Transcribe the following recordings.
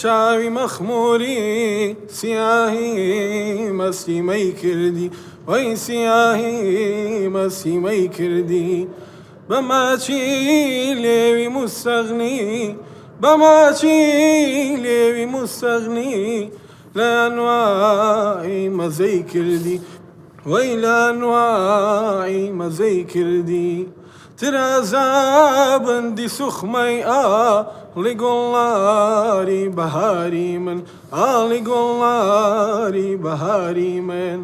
چاوی مەخموری سیاهی مەسیمەی کردی وەی سیاهی مەسیمەی کردی بەماچی لێوی مستەغنی بەماچی لێوی مستەغنی لە ئەنواعی مەزەی کردی وەی لە ئەنواعی مەزەی کردی ترازا بەندی سوخمەی ئاڵی گوڵاری بەهاری من ئاڵی گوڵاری بەهاری من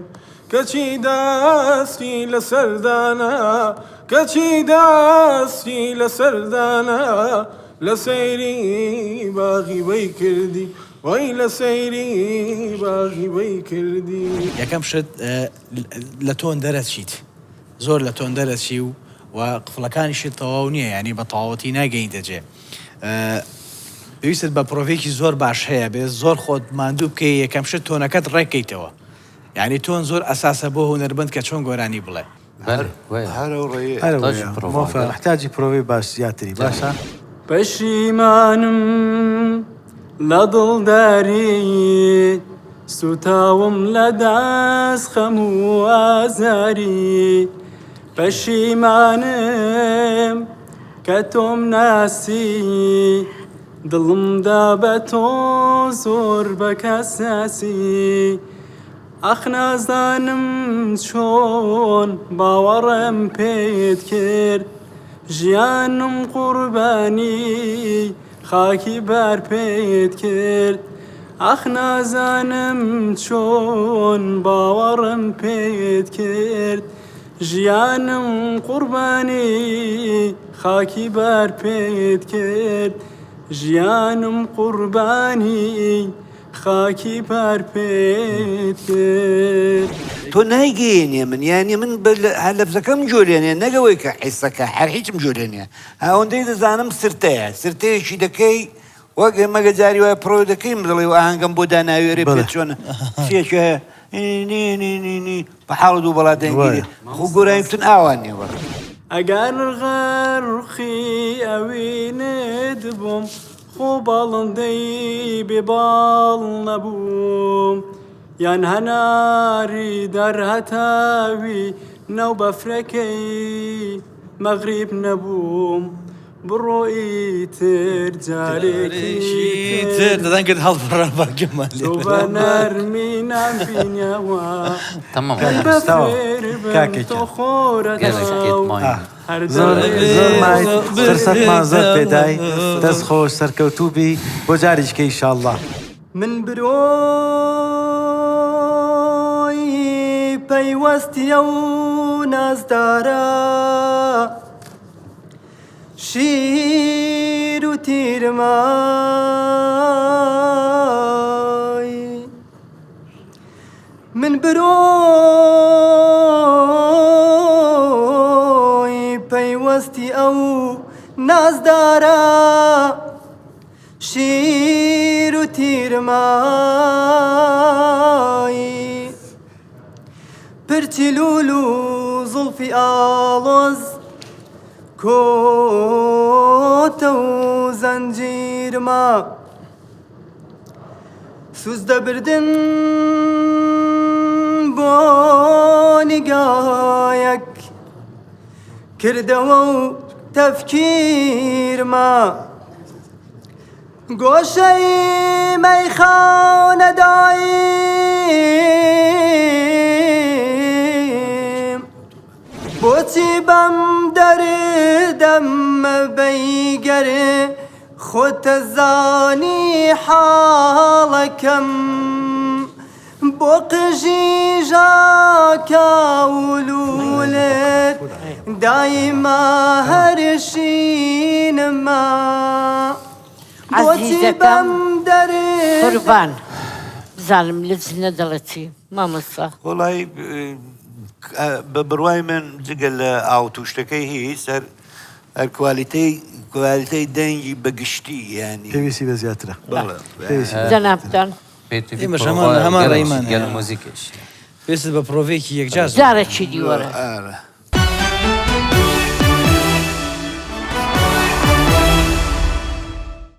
کەچی داستی لە سەردانە کەچی داستی لە سەردانە لە سەیری باغی وەی کردی وەی لە سەیری باغی وەی کردی. یەکەم شت لە تۆن دەرەچیت زۆر لە تۆن دەرەچی و قفڵەکانیشت تەواو نییە ینی بە تەواوەتی ناگەین دەجێ پێویستت بە پرۆڤێکی زۆر باش هەیە بێ زۆر خۆت ماندوو بکەی یەکەم شت تۆنەکەت ڕێکەیتەوە یعنی تۆن زۆر ئەساسە بۆ هونەربەند کە چۆن گۆرانی بڵێ محتاجی پرۆڤی باش زیاتری باشە پەشیمانم لە دڵداری سوتاوم لە دەست خەم و ئازاری پەشیمانم کە تۆم ناسی دڵمدا بە تۆ زۆر بە کەساسی ئەخ نازانم چۆن باوەڕم پێت کرد ژیانم قوربانی خاکی بەر پێت کرد ئەخ نازانم چۆن باوەڕم پێت کرد ژیانم قوربانی خاکی بەر پێت کرد ژیانم قوربانی خاکی بەر پێت کرد. تۆ نایگەیەنێ من یانی من هەلەفزەکەم جۆرێنێ نەگەوەی کە حیسەکە هەر هیچم جۆرێنێ هاوەندەی دەزانم سرتەیە سرتەیەکی دەکەی وەک ئێمەگە جاری وایە پرۆ دەکەیم دەڵێ و ئاهەنگەم بۆ داناوێرێ پێت چۆنە سێکە نی بە حاڵ دوو بەڵاتەنگیری خۆ گۆرایتون ئاوان نێوە ئەگەر ڕخی ئەوینت بووم خۆ باڵندەی بێباڵ نەبووم یان هەناری دەرهەتاوی نەو بەفرەکەی مەغریب نەبووم بڕۆی تر جارێکی تر دەدان کرد هەڵبڕە باگەمەلی بە نەرمی نامبینیەوە تۆ خۆرەتەوە زۆر مای ترسەتمان زۆر پێدای دەست خۆش سەرکەوتوبی بۆ جاریشکە ئینشاءڵڵا من برۆی پەیوەستیە و نازدارە شیر و تیرمای من برۆی پەیوەستی ئەو نازدارە شیر و تیرمای پرچی لول و زڵفی ئاڵۆز کۆتە و زەنجیرما سوز دەبردن بۆ نیگایەک کردەوە و تەفکیرما گۆشەی مەیخانەداییم بۆچی بەم دەردەم بەیگەرێ خۆتە زانی حاڵەکەم بۆ قژی ژاکە ولولێت دایما هەرشینما بۆچی بەم قوربان بزانم لە جنە دەڵەتی مامۆستا وڵای بە بڕوای من جگە لە ئاوتوشتەکەی هی سەر هەر کوالیتەی دەنگی بەگشتی ینی پێویستی بە زیاترە جەنابتان ئێمەش هەمان ڕێیمان مۆزیکش پێست بە پرۆڤێکی یەکجار جارێکی دیوەرە